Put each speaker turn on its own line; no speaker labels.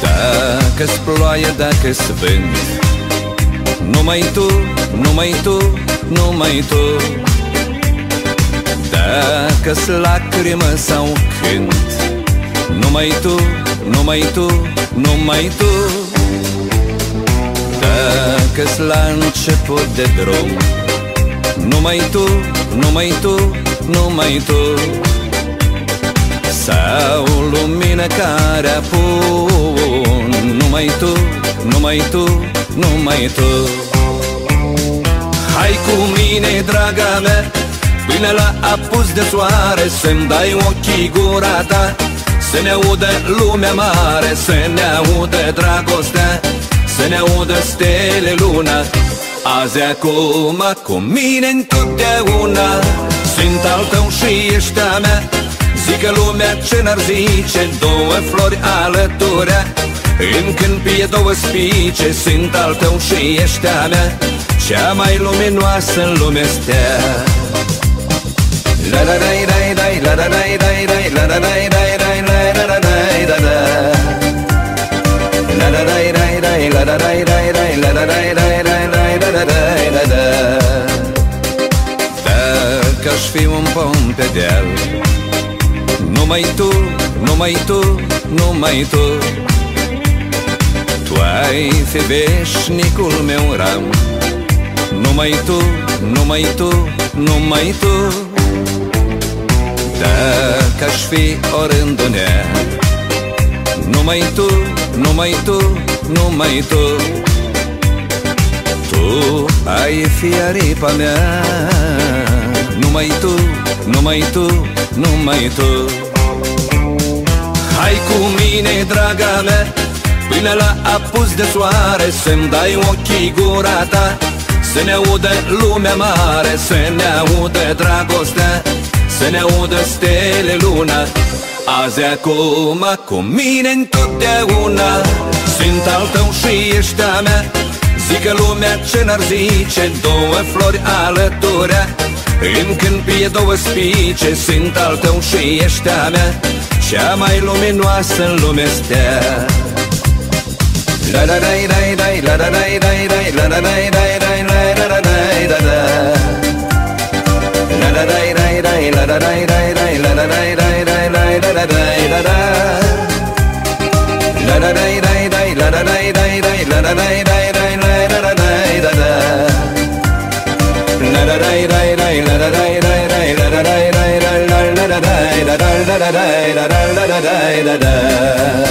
Dacă-s ploaie, dacă-s vânt, numai tu, numai tu, numai tu. Dacă-s lacrimă sau cânt, numai tu, numai tu, numai tu. Dacă-s la început de drum, numai tu, numai tu, numai tu. Sau lumină care apun, numai tu, numai tu, numai tu. Hai cu mine, draga mea, până la apus de soare, să-mi dai ochii gura ta, să ne audă lumea mare, să ne audă dragostea, să ne audă stele, luna. Azi acum cu mine întotdeauna, sunt al tău și ești a mea. Zică lumea ce n-ar zice, două flori alăturea, în câmpie două spice, sunt al tău și ești a mea, cea mai luminoasă în lume stea. La la la la la la la la la la la la la la la la. La la la la la la la la la la la la. Dacă-aș fi un pom pe deal, numai tu, numai tu, numai tu. Tu ai fi veșnicul meu ram, numai tu, numai tu, numai tu. Dacă-aș fi orândunea, numai tu, numai tu, numai tu. Tu ai fi aripa mea, numai tu, numai tu, numai tu. Hai cu mine, draga mea, până la apus de soare, să-mi dai ochii gura ta, să ne audă lumea mare, să ne audă dragostea, să ne audă stele, luna. Azi acum cu mine întotdeauna, sunt al tău și ești a mea. Zică lumea ce n-ar zice, două flori alăturea, în câmpie două spice, sunt al tău și ești a mea, cea mai luminoasă în lume stea. La la la la la la la la la la la la la la la. La la la la la la la la la la la la la la la. La la la la la la la la la la la la la la la la. La la la la la la la la la la la la la la la.